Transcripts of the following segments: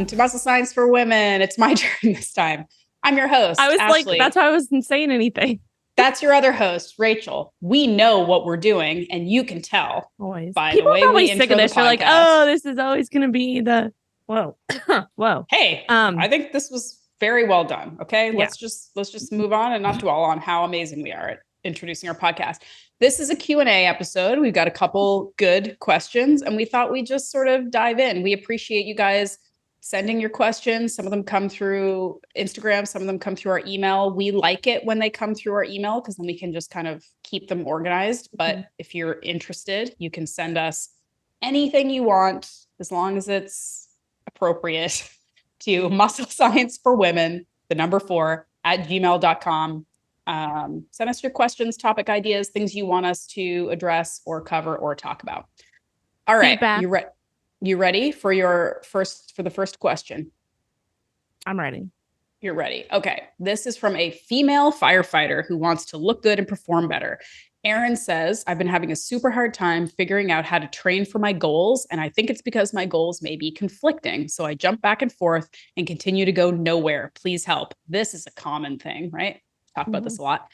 Welcome to Muscle Science for Women. It's my turn this time. I'm your host, I was Ashleigh. like, that's why I wasn't saying anything. That's your other host, Rachel. We know what we're doing, and you can tell Always. by People the are way probably we sick intro of the this. They're like, podcast. oh, this is always going to be the whoa, whoa. Hey, I think this was very well done. Okay, Yeah. let's just move on and not dwell on how amazing we are at introducing our podcast. This is a Q&A episode. We've got a couple good questions, and we thought we'd just sort of dive in. We appreciate you guys sending your questions. Some of them come through Instagram, some of them come through our email. We like it when they come through our email because then we can just kind of keep them organized. But if you're interested, you can send us anything you want as long as it's appropriate to muscle science for women, the number 4 at gmail.com. Send us your questions, topic ideas, things you want us to address or cover or talk about. All right. You ready for the first question? I'm ready. You're ready. Okay. This is from a female firefighter who wants to look good and perform better. Erin says, I've been having a super hard time figuring out how to train for my goals. And I think it's because my goals may be conflicting. So I jump back and forth and continue to go nowhere. Please help. This is a common thing, right? Talk about this a lot.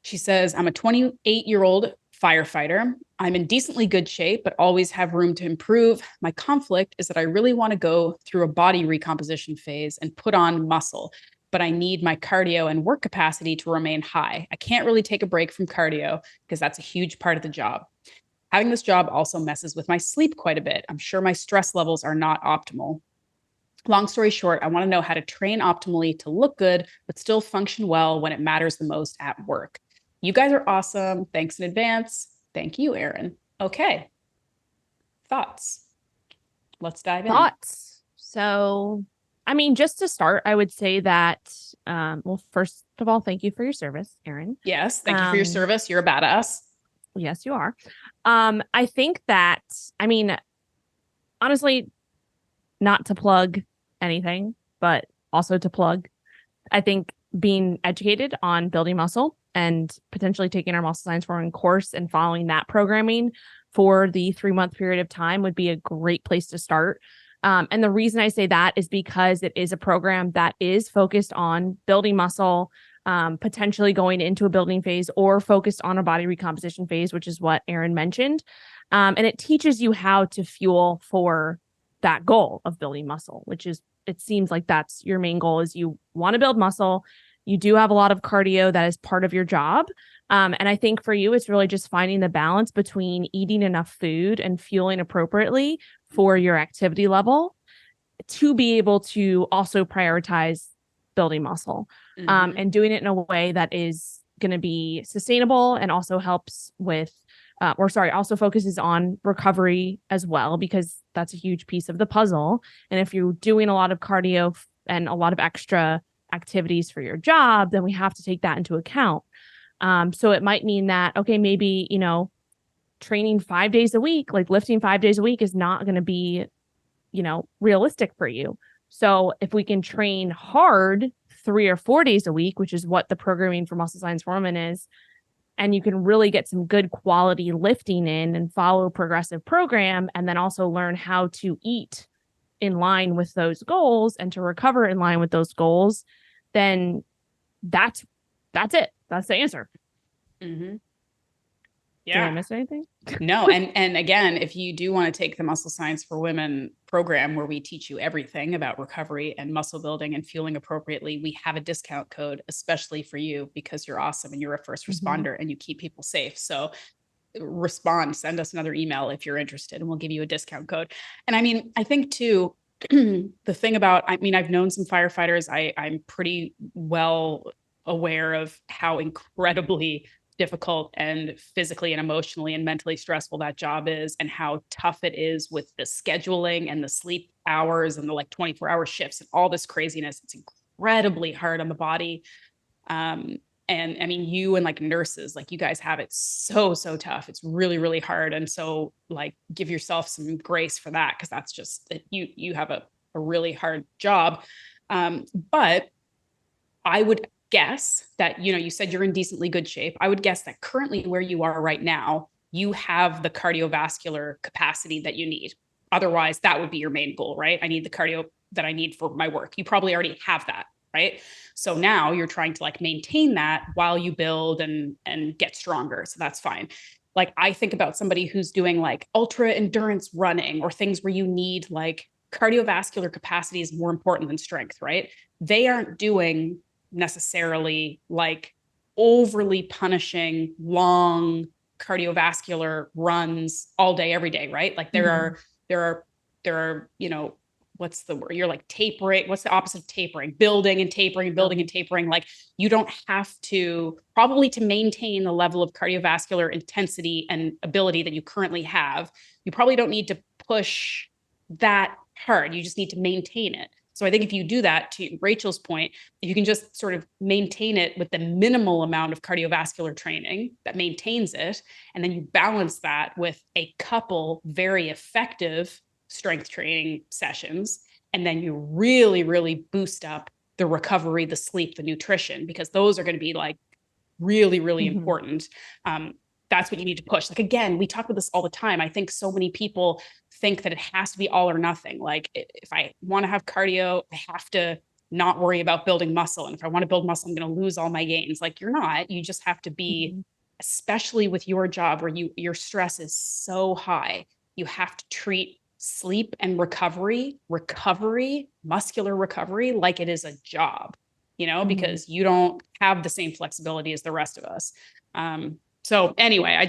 She says, I'm a 28-year-old firefighter. I'm in decently good shape, but always have room to improve. My conflict is that I really want to go through a body recomposition phase and put on muscle, but I need my cardio and work capacity to remain high. I can't really take a break from cardio because that's a huge part of the job. Having this job also messes with my sleep quite a bit. I'm sure my stress levels are not optimal. Long story short, I want to know how to train optimally to look good, but still function well when it matters the most at work. You guys are awesome. Thanks in advance. Thank you, Erin. Okay. Thoughts? Let's dive in. Thoughts. So, I mean, just to start, I would say that, well, first of all, thank you for your service, Erin. Yes. Thank you for your service. You're a badass. Yes, you are. I think that, I mean, honestly, not to plug anything, but also to plug, I think being educated on building muscle and potentially taking our muscle science foreign course and following that programming for the 3-month period of time would be a great place to start. And the reason I say that is because it is a program that is focused on building muscle, potentially going into a building phase or focused on a body recomposition phase, which is what Erin mentioned. And it teaches you how to fuel for that goal of building muscle, which is, it seems like that's your main goal, is you want to build muscle. You do have a lot of cardio that is part of your job. And I think for you, it's really just finding the balance between eating enough food and fueling appropriately for your activity level to be able to also prioritize building muscle, and doing it in a way that is going to be sustainable and also helps with, also focuses on recovery as well, because that's a huge piece of the puzzle. And if you're doing a lot of cardio and a lot of extra activities for your job, then we have to take that into account. So it might mean that, okay, maybe, training 5 days a week, like lifting 5 days a week is not going to be, realistic for you. So if we can train hard 3 or 4 days a week, which is what the programming for Muscle Science for Women is, and you can really get some good quality lifting in and follow a progressive program, and then also learn how to eat in line with those goals and to recover in line with those goals, then that's it. That's the answer. Yeah. Did I miss anything? No. And again, if you do want to take the Muscle Science for Women program where we teach you everything about recovery and muscle building and fueling appropriately, we have a discount code, especially for you, because you're awesome and you're a first responder and you keep people safe. So send us another email if you're interested, and we'll give you a discount code. And I mean, I think too, the thing about, I've known some firefighters. I'm pretty well aware of how incredibly difficult and physically and emotionally and mentally stressful that job is, and how tough it is with the scheduling and the sleep hours and the 24-hour shifts and all this craziness. It's incredibly hard on the body. And I mean, you and nurses, you guys have it so tough. It's really, really hard. And so give yourself some grace for that, because that's just, you have a really hard job. But I would guess that, you said you're in decently good shape. I would guess that currently where you are right now, you have the cardiovascular capacity that you need. Otherwise, that would be your main goal, right? I need the that I need for my work. You probably already have that, right? So now you're trying to like maintain that while you build and get stronger. So that's fine. Like I think about somebody who's doing like ultra endurance running or things where you need like cardiovascular capacity is more important than strength, right? They aren't doing necessarily like overly punishing long cardiovascular runs all day every day, right? Like there are what's the word, you're like tapering, what's the opposite of tapering? Building and tapering, building and tapering. Like you don't have to, probably to maintain the level of cardiovascular intensity and ability that you currently have, you probably don't need to push that hard. You just need to maintain it. So I think if you do that, to Rachel's point, if you can just sort of maintain it with the minimal amount of cardiovascular training that maintains it, and then you balance that with a couple very effective strength training sessions, and then you really, really boost up the recovery, the sleep, the nutrition, because those are going to be like really, really important. That's what you need to push. Like, again, we talk about this all the time. I think so many people think that it has to be all or nothing. Like if I want to have cardio, I have to not worry about building muscle. And if I want to build muscle, I'm going to lose all my gains. Like you're not, you just have to be, especially with your job where your stress is so high, you have to treat sleep and recovery, muscular recovery, like it is a job, because you don't have the same flexibility as the rest of us. So anyway, I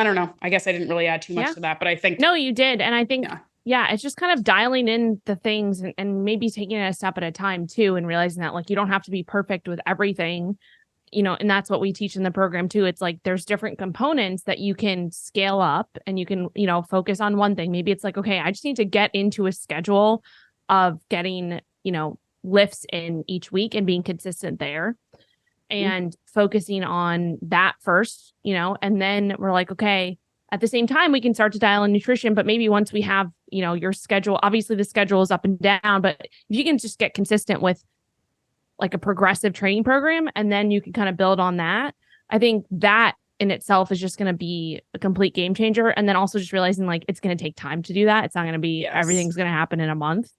don't know. I guess I didn't really add too much to that, but I think. No, you did. And I think, it's just kind of dialing in the things and maybe taking it a step at a time too, and realizing that like, you don't have to be perfect with everything, and that's what we teach in the program too. It's like, there's different components that you can scale up and you can, focus on one thing. Maybe it's like, okay, I just need to get into a schedule of getting, lifts in each week and being consistent there. And focusing on that first, and then we're like, okay, at the same time, we can start to dial in nutrition, but maybe once we have, your schedule, obviously the schedule is up and down, but if you can just get consistent with like a progressive training program, and then you can kind of build on that, I think that in itself is just going to be a complete game changer. And then also just realizing like, it's going to take time to do that. It's not going to be, everything's going to happen in a month.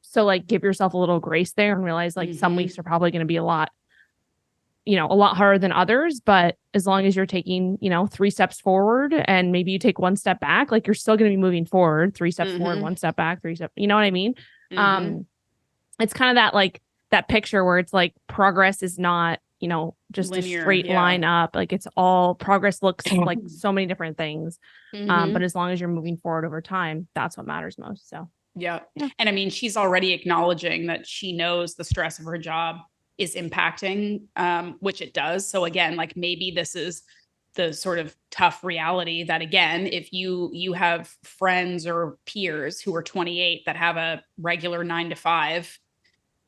So like give yourself a little grace there and realize like some weeks are probably going to be a lot harder than others, but as long as you're taking, 3 steps forward and maybe you take 1 step back, like you're still going to be moving forward, 3 steps forward, 1 step back, 3 steps, you know what I mean? It's kind of that, like that picture where it's like progress is not, just linear, a straight line up. Like it's all progress looks like so many different things. But as long as you're moving forward over time, that's what matters most. So, yeah. And I mean, she's already acknowledging that she knows the stress of her job is impacting, which it does. So again, like maybe this is the sort of tough reality that, again, if you have friends or peers who are 28 that have a regular 9 to 5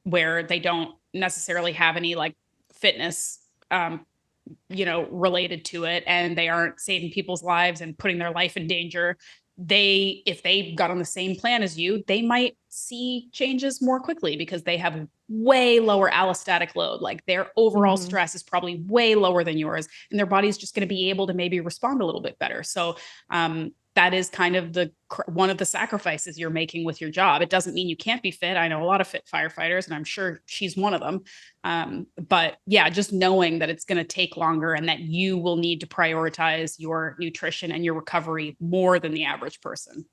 where they don't necessarily have any like fitness, related to it, and they aren't saving people's lives and putting their life in danger, if they got on the same plan as you, they might see changes more quickly because they have way lower allostatic load. Like their overall stress is probably way lower than yours, and their body's just going to be able to maybe respond a little bit better. So that is kind of one of the sacrifices you're making with your job. It doesn't mean you can't be fit. I know a lot of fit firefighters, and I'm sure she's one of them. But yeah, just knowing that it's going to take longer and that you will need to prioritize your nutrition and your recovery more than the average person,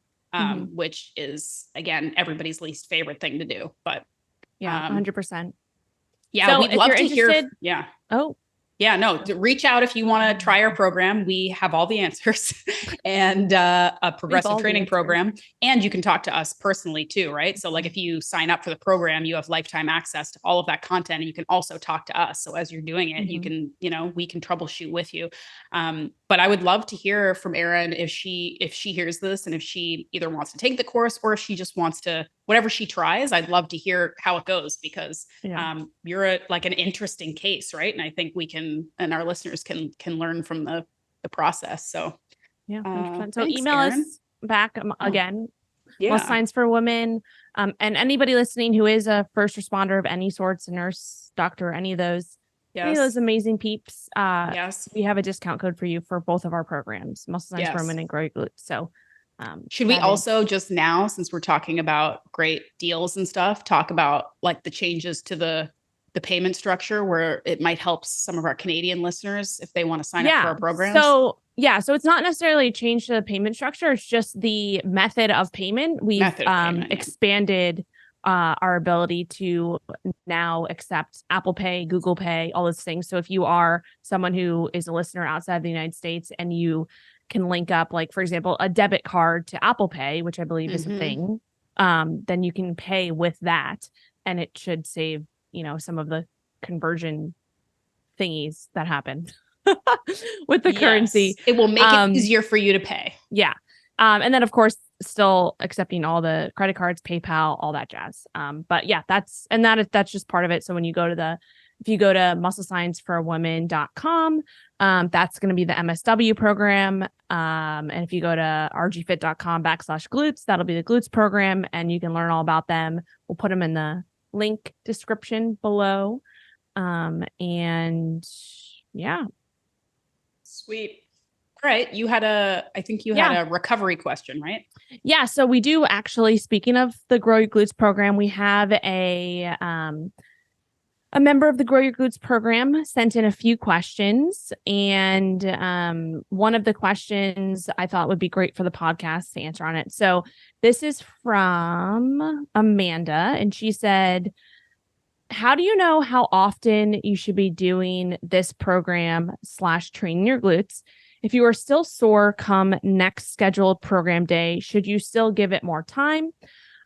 which is, again, everybody's least favorite thing to do. But 100%. Yeah, so we'd love to hear. Yeah. Oh, yeah, no, reach out if you want to try our program. We have all the answers and a progressive training program. And you can talk to us personally too, right? So like if you sign up for the program, you have lifetime access to all of that content, and you can also talk to us. So as you're doing it, you can, we can troubleshoot with you. But I would love to hear from Erin if she hears this, and if she either wants to take the course or if she just wants to, whatever she tries. I'd love to hear how it goes, because you're an interesting case, right? And I think we can, and our listeners can learn from the process. So so thanks, email Erin. Us back again. Muscle Science for Women, and anybody listening who is a first responder of any sorts, a nurse, doctor, any of those. Any of those amazing peeps. We have a discount code for you for both of our programs, Muscle Science for Women and Grow Your Glutes. So Should we that also just now, since we're talking about great deals and stuff, talk about like the changes to the payment structure where it might help some of our Canadian listeners if they want to sign up for our programs? So it's not necessarily a change to the payment structure. It's just the method of payment. We've expanded our ability to now accept Apple Pay, Google Pay, all those things. So if you are someone who is a listener outside the United States and you can link up, like, for example, a debit card to Apple Pay, which I believe is a thing, then you can pay with that. And it should save, some of the conversion thingies that happen with the currency. It will make it easier for you to pay. Yeah. And then, of course, still accepting all the credit cards, PayPal, all that jazz. But yeah, that's just part of it. So when you go to if you go to musclescienceforawomen.com, that's going to be the MSW program. And if you go to rgfit.com/glutes, that'll be the glutes program, and you can learn all about them. We'll put them in the link description below. And yeah. Sweet. All right. I think you had a recovery question, right? Yeah. So we do actually, speaking of the Grow Your Glutes program, we have a member of the Grow Your Glutes program sent in a few questions. And one of the questions I thought would be great for the podcast to answer on it. So this is from Amanda, and she said, how do you know how often you should be doing this program / training your glutes? If you are still sore come next scheduled program day, should you still give it more time?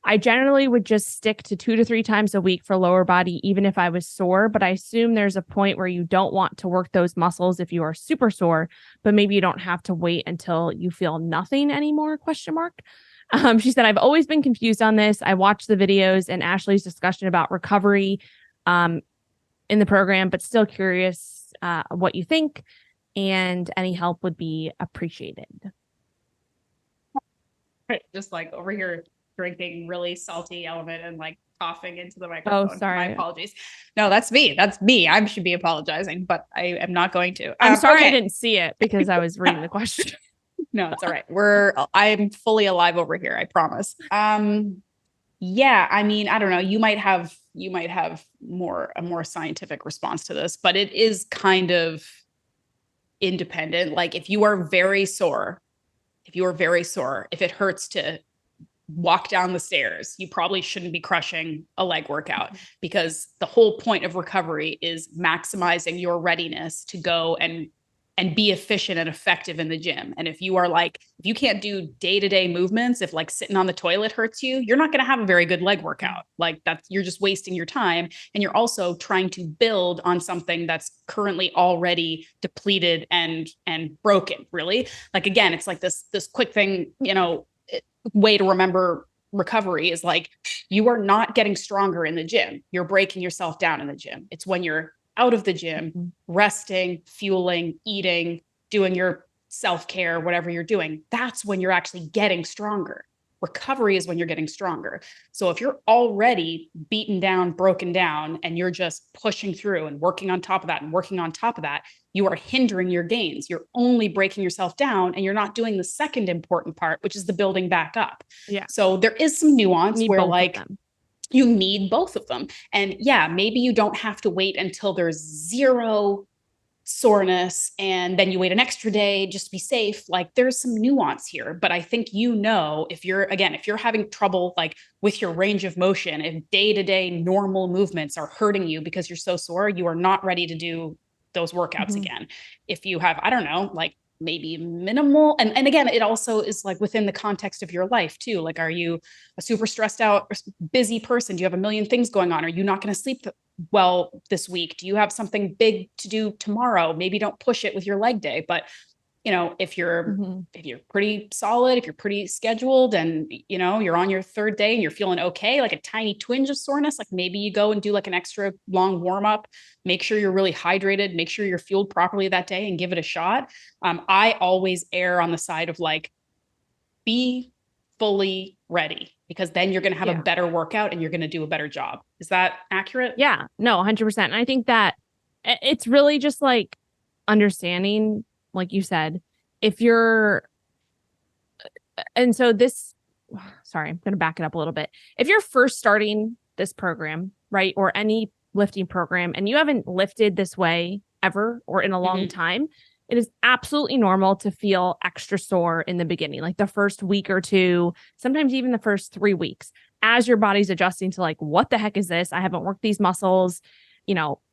I generally would just stick to 2 to 3 times a week for lower body, even if I was sore, but I assume there's a point where you don't want to work those muscles if you are super sore, but maybe you don't have to wait until you feel nothing anymore, ? She said, I've always been confused on this. I watched the videos and Ashleigh's discussion about recovery in the program, but still curious what you think, and any help would be appreciated. Just like over here drinking really salty element and like coughing into the microphone. Oh, sorry. My apologies. No, that's me. I should be apologizing, but I am not going to. I'm sorry I didn't see it because I was reading the question. No, it's all right. I'm fully alive over here. I promise. Yeah, I mean, I don't know. You might have a more scientific response to this, but it is kind of independent. Like if you are very sore, if it hurts to walk down the stairs, you probably shouldn't be crushing a leg workout, because the whole point of recovery is maximizing your readiness to go and be efficient and effective in the gym. And if you can't do day-to-day movements, if like sitting on the toilet hurts you, you're not going to have a very good leg workout. Like you're just wasting your time. And you're also trying to build on something that's currently already depleted and broken, really. Like, again, it's like this quick thing, way to remember recovery is like, you are not getting stronger in the gym. You're breaking yourself down in the gym. It's when you're out of the gym, resting, fueling, eating, doing your self-care, whatever you're doing, that's when you're actually getting stronger. Recovery is when you're getting stronger. So if you're already beaten down, broken down, and you're just pushing through and working on top of that and working on top of that, you are hindering your gains. You're only breaking yourself down, and you're not doing the second important part, which is the building back up. Yeah. So there is some nuance where like you need both of them. And yeah, maybe you don't have to wait until there's zero soreness and then you wait an extra day just to be safe. Like there's some nuance here, but I think, if you're having trouble like with your range of motion, if day-to-day normal movements are hurting you because you're so sore, you are not ready to do those workouts again. If you have, I don't know, like maybe minimal, and again, it also is like within the context of your life too. Like, are you a super stressed out, busy person? Do you have a million things going on? Are you not going to sleep well this week? Do you have something big to do tomorrow? Maybe don't push it with your leg day, but if you're pretty solid, if you're pretty scheduled, and you're on your 3rd day and you're feeling okay, like a tiny twinge of soreness, like maybe you go and do like an extra long warm up, make sure you're really hydrated, make sure you're fueled properly that day, and give it a shot. I always err on the side of like, be fully ready, because then you're going to have a better workout and you're going to do a better job. Is that accurate? Yeah, no, 100%. And I think that it's really just like understanding, like you said, if you're and so this, sorry, I'm going to back it up a little bit. If you're first starting this program, right, or any lifting program, and you haven't lifted this way ever or in a long time, it is absolutely normal to feel extra sore in the beginning, like the first week or two, sometimes even the first 3 weeks, as your body's adjusting to like, what the heck is this? I haven't worked these muscles,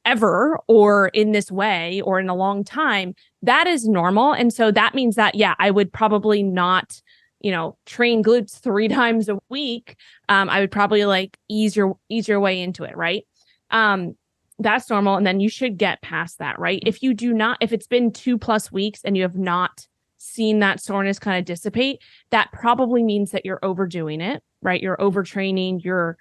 ever, or in this way, or in a long time. That is normal. And so that means that, yeah, I would probably not, train glutes 3 times a week. I would probably like ease your way into it. Right. That's normal. And then you should get past that, right? If it's been 2+ weeks and you have not seen that soreness kind of dissipate, that probably means that you're overdoing it, right? You're overtraining, you're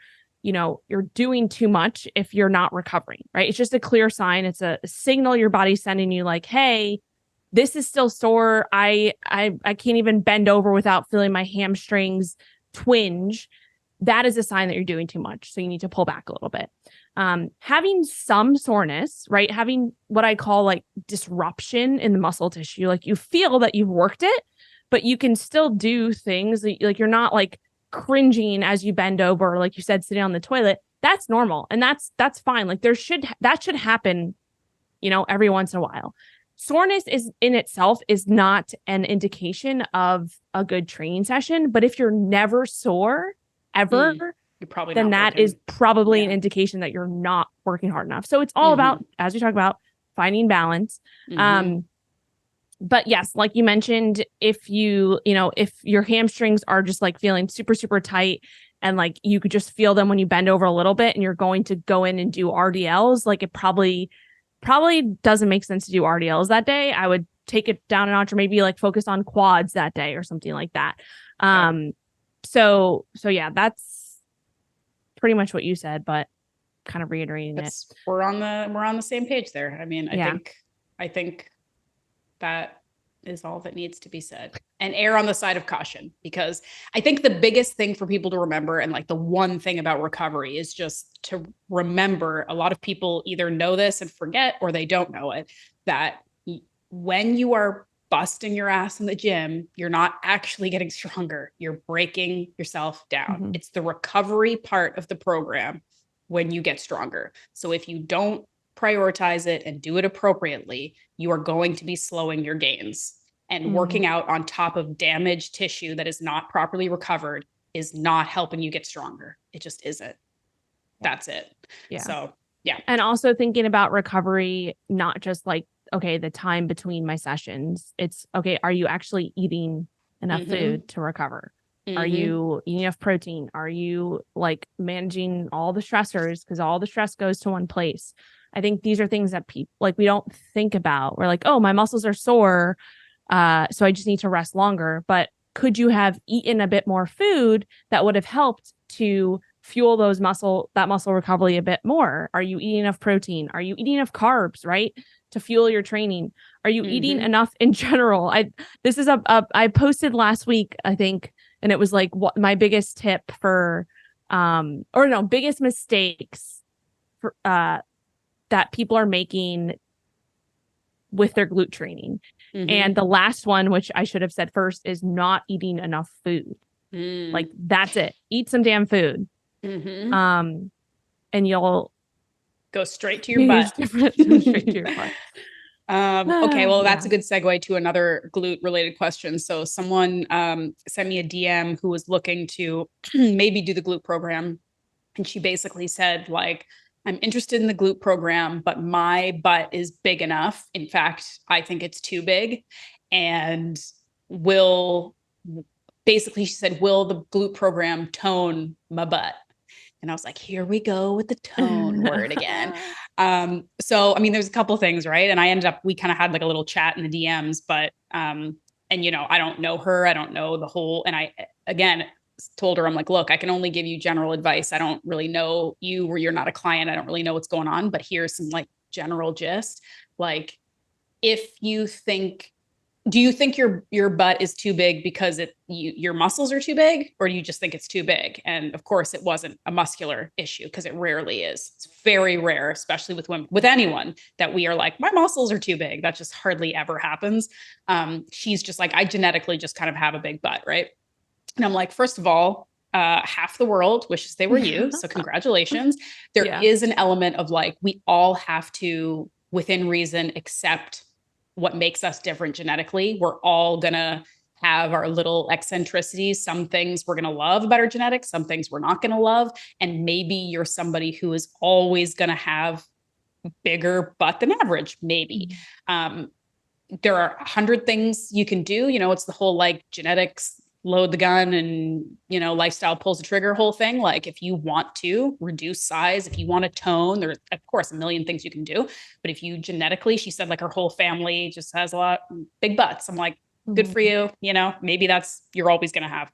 doing too much if you're not recovering, right? It's just a clear sign. It's a signal your body's sending you like, hey, this is still sore. I can't even bend over without feeling my hamstrings twinge. That is a sign that you're doing too much. So you need to pull back a little bit. Having some soreness, right? Having what I call like disruption in the muscle tissue, like you feel that you've worked it, but you can still do things like you're not like cringing as you bend over, like you said, sitting on the toilet. That's normal. And that's fine. Like that should happen, every once in a while. Soreness is in itself is not an indication of a good training session. But if you're never sore ever, you're probably then not that working. is probably an indication that you're not working hard enough. So it's all about, as we talk about, finding balance. But yes, like you mentioned, if if your hamstrings are just like feeling super, super tight and like you could just feel them when you bend over a little bit and you're going to go in and do RDLs, like it probably doesn't make sense to do RDLs that day. I would take it down a notch or maybe like focus on quads that day or something like that. So yeah, that's pretty much what you said, but kind of reiterating it. We're on the same page there. I mean, I think that is all that needs to be said, and err on the side of caution, because I think the biggest thing for people to remember, and like the one thing about recovery, is just to remember, a lot of people either know this and forget, or they don't know it, that when you are busting your ass in the gym, you're not actually getting stronger. You're breaking yourself down. It's the recovery part of the program when you get stronger. So if you don't prioritize it and do it appropriately, you are going to be slowing your gains. And working out on top of damaged tissue that is not properly recovered is not helping you get stronger. It just isn't. That's it. Yeah. So, yeah. And also thinking about recovery, not just like, okay, the time between my sessions. It's okay, are you actually eating enough food to recover? Are you eating enough protein? Are you like managing all the stressors? Because all the stress goes to one place. I think these are things that people like we don't think about. We're like, oh, my muscles are sore, so I just need to rest longer. But could you have eaten a bit more food that would have helped to fuel that muscle recovery a bit more? Are you eating enough protein? Are you eating enough carbs, right, to fuel your training? Are you eating enough in general? I posted last week, I think, and it was like what my biggest tip for biggest mistakes for that people are making with their glute training. And the last one, which I should have said first, is not eating enough food. Like that's it. Eat some damn food. And you'll go straight to your butt. Straight to your butt. Okay, well, that's a good segue to another glute related question. So someone sent me a DM who was looking to maybe do the glute program. And she basically said, like, I'm interested in the glute program, but my butt is big enough. In fact, I think it's too big. And she said, will the glute program tone my butt? And I was like, here we go with the tone word again. So, I mean, there's a couple things, right? And we kind of had like a little chat in the DMs, but, and I don't know her. I don't know the whole, and I, again, told her, I'm like, look, I can only give you general advice. I don't really know you, or you're not a client. I don't really know what's going on, but here's some like general gist. Like, do you think your butt is too big because your muscles are too big, or do you just think it's too big? And of course it wasn't a muscular issue, because it rarely is. It's very rare, especially with women, with anyone, that we are like, my muscles are too big. That just hardly ever happens. She's just like, I genetically just kind of have a big butt, right? And I'm like, first of all, half the world wishes they were you. So congratulations. There Yeah. is an element of like, we all have to, within reason, accept what makes us different genetically. We're all going to have our little eccentricities. Some things we're going to love about our genetics, some things we're not going to love. And maybe you're somebody who is always going to have bigger butt than average, maybe. There are 100 things you can do. You know, it's the whole like genetics load the gun and, you know, lifestyle pulls the trigger whole thing. Like if you want to reduce size, if you want to tone, there's of course a million things you can do. But if you genetically, she said like her whole family just has a lot big butts. I'm like, good for you. You know, maybe that's, you're always going to have.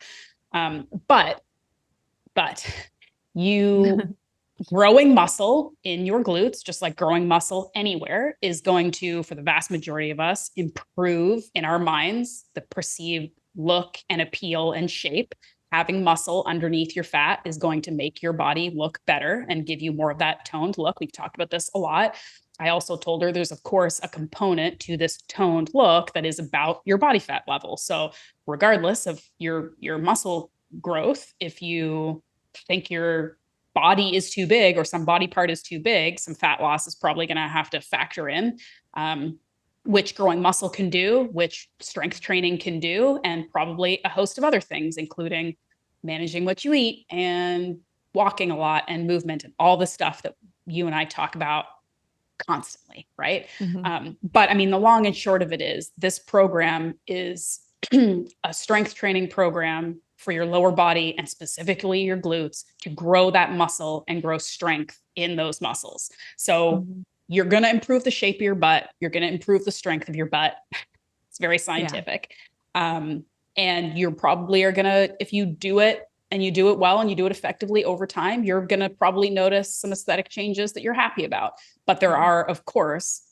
But you growing muscle in your glutes, just like growing muscle anywhere, is going to, for the vast majority of us, improve in our minds the perceived look and appeal and shape. Having muscle underneath your fat is going to make your body look better and give you more of that toned look. We've talked about this a lot. I also told her there's, of course, a component to this toned look that is about your body fat level. So regardless of your muscle growth, if you think your body is too big or some body part is too big, some fat loss is probably going to have to factor in, which growing muscle can do, which strength training can do, and probably a host of other things, including managing what you eat and walking a lot and movement and all the stuff that you and I talk about constantly, right? But I mean, the long and short of it is this program is a strength training program for your lower body and specifically your glutes to grow that muscle and grow strength in those muscles. So you're going to improve the shape of your butt. You're going to improve the strength of your butt. It's very scientific. And you're probably are going to, if you do it and you do it well and you do it effectively over time, you're going to probably notice some aesthetic changes that you're happy about. But there are, of course,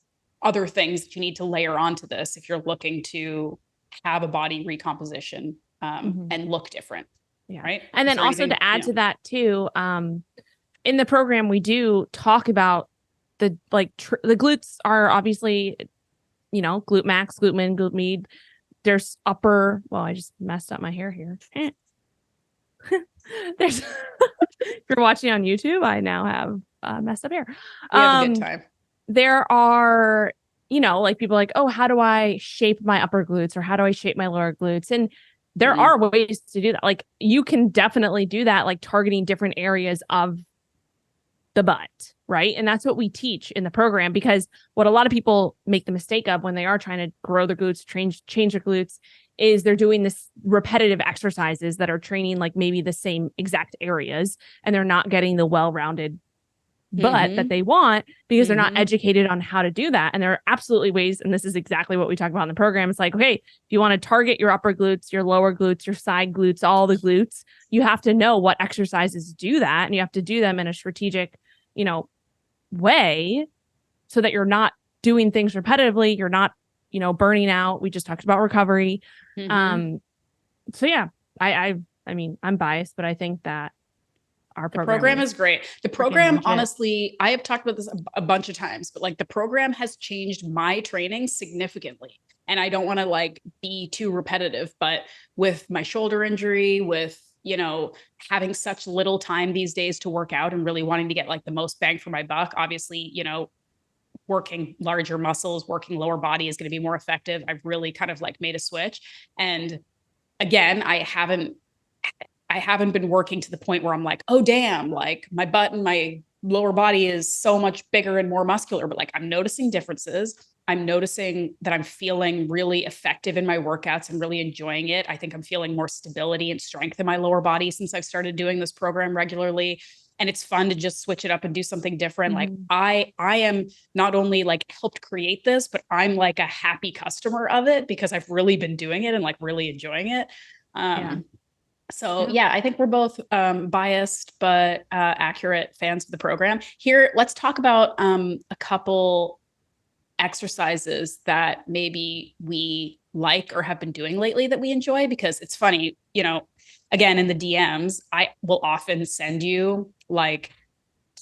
other things that you need to layer onto this if you're looking to have a body recomposition and look different. Yeah. Right. And then also to add to that too, in the program, we do talk about the the glutes are obviously, you know, glute max, glute min, glute med. There's upper, well, I just messed up my hair here. There's, if you're watching on YouTube, I now have messed up hair. We have a good time. There are, you know, like people like, oh, how do I shape my upper glutes or how do I shape my lower glutes? And there are ways to do that. Like you can definitely do that, like targeting different areas of the butt, right? And that's what we teach in the program, because what a lot of people make the mistake of when they are trying to grow their glutes, change their glutes, is they're doing this repetitive exercises that are training like maybe the same exact areas, and they're not getting the well-rounded butt that they want because they're not educated on how to do that. And there are absolutely ways, and this is exactly what we talk about in the program. It's like, okay, if you want to target your upper glutes, your lower glutes, your side glutes, all the glutes, you have to know what exercises do that, and you have to do them in a strategic, you know, way so that you're not doing things repetitively, you're not, you know, burning out. We just talked about recovery. So yeah, I mean, I'm biased, but I think that our program is great. The program, honestly, I have talked about this a bunch of times, but like the program has changed my training significantly. And I don't want to like be too repetitive, but with my shoulder injury, with, you know, having such little time these days to work out and really wanting to get like the most bang for my buck, obviously, you know, working larger muscles, working lower body is going to be more effective. I've really kind of like made a switch. And again, I haven't been working to the point where I'm like, oh, damn, like my butt and my lower body is so much bigger and more muscular, but like I'm noticing differences. I'm noticing that I'm feeling really effective in my workouts and really enjoying it. I think I'm feeling more stability and strength in my lower body since I've started doing this program regularly. And it's fun to just switch it up and do something different. Like I am not only like helped create this, but I'm like a happy customer of it because I've really been doing it and like really enjoying it. So yeah, I think we're both biased but accurate fans of the program. Here, let's talk about a couple exercises that maybe we like or have been doing lately that we enjoy, because it's funny, you know, again, in the DMs, I will often send you like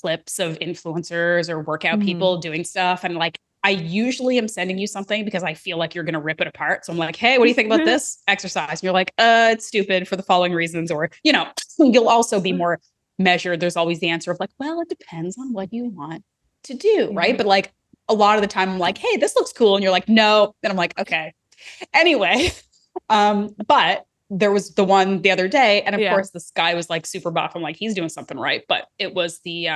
clips of influencers or workout people doing stuff. And like, I usually am sending you something because I feel like you're going to rip it apart. So I'm like, hey, what do you think about this exercise? And you're like, it's stupid for the following reasons. Or, you'll also be more measured. There's always the answer of like, well, it depends on what you want to do. Right. But like a lot of the time I'm like, hey, this looks cool. And you're like, no. And I'm like, okay. Anyway, but there was the one the other day. And of course, this guy was like super buff. I'm like, he's doing something right. But it was the,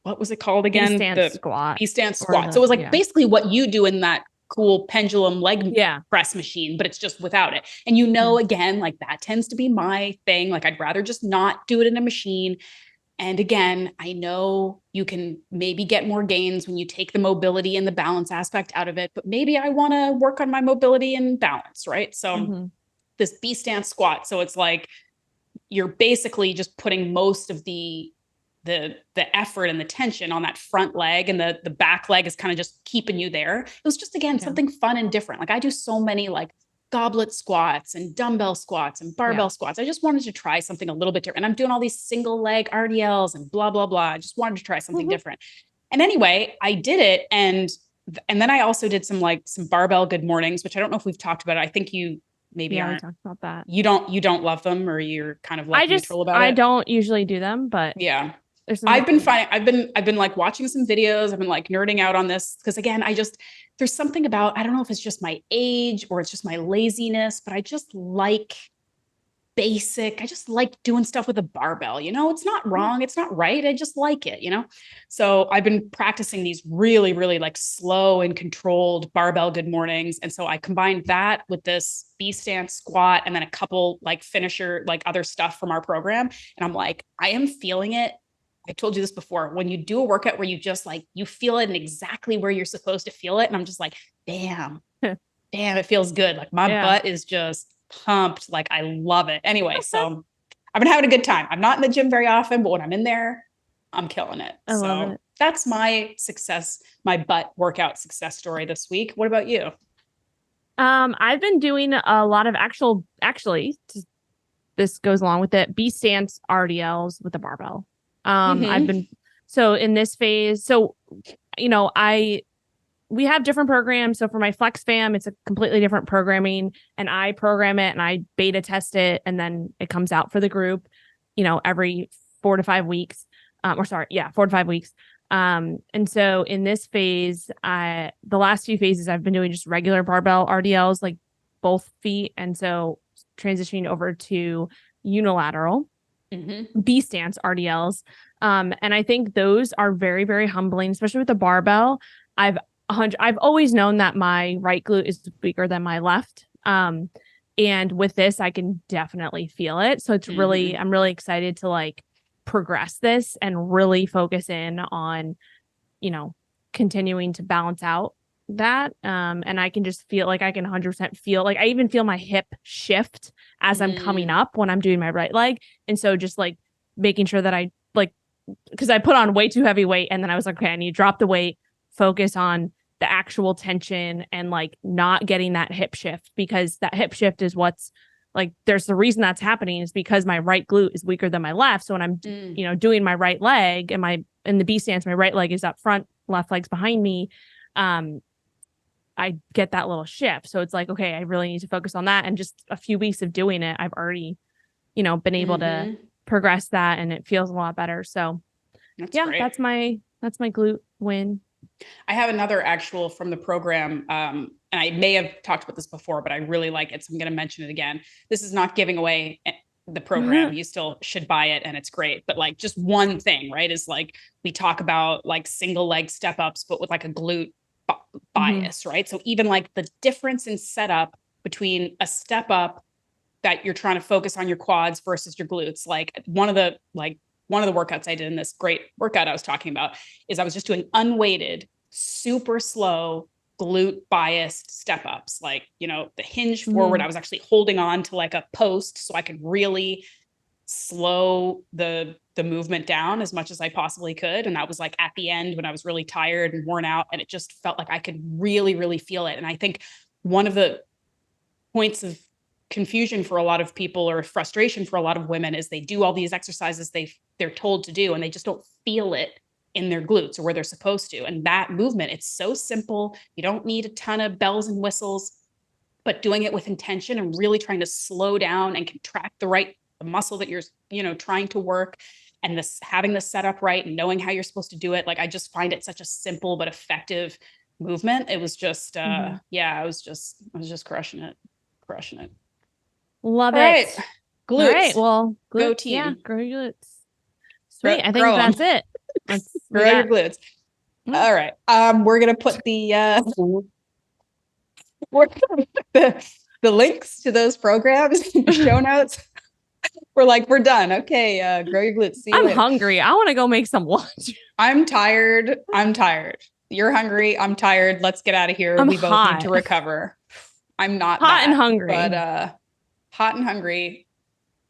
what was it called again? B-stance squat. B-stance squat. So it was like basically what you do in that cool pendulum leg Yeah. press machine, but it's just without it. And again, like that tends to be my thing. Like I'd rather just not do it in a machine. And again, I know you can maybe get more gains when you take the mobility and the balance aspect out of it, but maybe I want to work on my mobility and balance, right? So this B-stance squat. So it's like you're basically just putting most of the effort and the tension on that front leg, and the back leg is kind of just keeping you there. It was just, again, something fun and different. Like I do so many like goblet squats and dumbbell squats and barbell squats. I just wanted to try something a little bit different. And I'm doing all these single leg RDLs and blah, blah, blah. I just wanted to try something different. And anyway, I did it. And then I also did some barbell good mornings, which I don't know if we've talked about it. I think you maybe aren't. We talked about that. You don't love them, or you're kind of like neutral about it? I don't usually do them, but yeah. I've been like watching some videos. I've been like nerding out on this because again, there's something about, I don't know if it's just my age or it's just my laziness, but I just like basic. I just like doing stuff with a barbell, it's not wrong. It's not right. I just like it, So I've been practicing these really, really like slow and controlled barbell good mornings. And so I combined that with this B-stance squat and then a couple like finisher, like other stuff from our program. And I'm like, I am feeling it. I told you this before, when you do a workout where you just like, you feel it and exactly where you're supposed to feel it. And I'm just like, damn, it feels good. Like my butt is just pumped. Like I love it. Anyway, so I've been having a good time. I'm not in the gym very often, but when I'm in there, I'm killing it. I love it. That's my butt workout success story this week. What about you? I've been doing a lot of actually, this goes along with it, B-stance RDLs with the barbell. I've been, so in this phase, we have different programs. So for my Flex Fam, it's a completely different programming, and I program it and I beta test it, and then it comes out for the group, every 4 to 5 weeks, 4 to 5 weeks. And so in this phase, the last few phases I've been doing just regular barbell RDLs, like both feet. And so transitioning over to unilateral B-stance RDLs. And I think those are very, very humbling, especially with the barbell. I've always known that my right glute is weaker than my left. And with this, I can definitely feel it. So it's I'm really excited to like progress this and really focus in on, continuing to balance out that. And I can just feel like I can 100% feel like I even feel my hip shift as I'm coming up when I'm doing my right leg. And so just like making sure that I like, because I put on way too heavy weight, and then I was like, okay, I need to drop the weight, focus on the actual tension and like not getting that hip shift, because that hip shift is what's like, there's the reason that's happening is because my right glute is weaker than my left. So when I'm, doing my right leg and in the B stance, my right leg is up front, left leg's behind me. I get that little shift. So it's like, okay, I really need to focus on that. And just a few weeks of doing it, I've already, been able to progress that, and it feels a lot better. So great. that's my glute win. I have another actual from the program. And I may have talked about this before, but I really like it. So I'm going to mention it again. This is not giving away the program. You still should buy it, and it's great. But like just one thing, right, is like we talk about like single leg step ups, but with like a glute bias, right? So even like the difference in setup between a step up that you're trying to focus on your quads versus your glutes. Like one of the workouts I did in this great workout I was talking about is I was just doing unweighted, super slow glute biased step ups, like, the hinge forward. I was actually holding on to like a post so I could really slow the movement down as much as I possibly could. And that was like at the end when I was really tired and worn out, and it just felt like I could really, really feel it. And I think one of the points of confusion for a lot of people, or frustration for a lot of women, is they do all these exercises they're told to do, and they just don't feel it in their glutes or where they're supposed to. And that movement, it's so simple. You don't need a ton of bells and whistles, but doing it with intention and really trying to slow down and contract the muscle that you're, trying to work, and having the setup right and knowing how you're supposed to do it. Like, I just find it such a simple but effective movement. It was just, I was just crushing it. Love All it. Right. Glutes. All right. Well, glutes, Go team. Yeah, grow your glutes. Sweet. I think grow that's it. Grow your glutes. All right. We're gonna put the links to those programs in the show notes. We're done. Okay, grow your glutes. See you later. Hungry. I want to go make some lunch. I'm tired. You're hungry. I'm tired. Let's get out of here. We both need to recover. I'm not hot and hungry, but hot and hungry.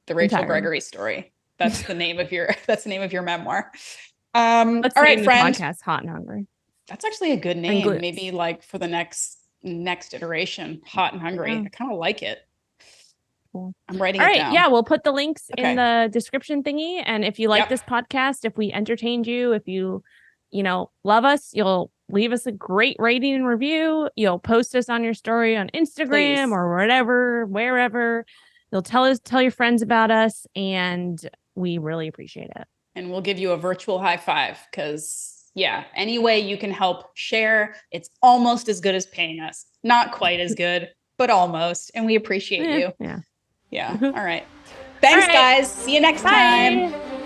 The Rachel Gregory story. That's the name of your memoir. Let's all right, friend. Podcast Hot and Hungry. That's actually a good name. Maybe like for the next iteration, Hot and Hungry. Yeah. I kind of like it. Cool. I'm writing it down. Yeah, we'll put the links in the description thingy. And if you like this podcast, if we entertained you, if you love us, you'll leave us a great rating and review. You'll post us on your story on Instagram or wherever. You'll tell your friends about us, and we really appreciate it. And we'll give you a virtual high five because, any way you can help share, it's almost as good as paying us. Not quite as good, but almost. And we appreciate you. Yeah. Yeah. All right. Thanks, guys. See you next time.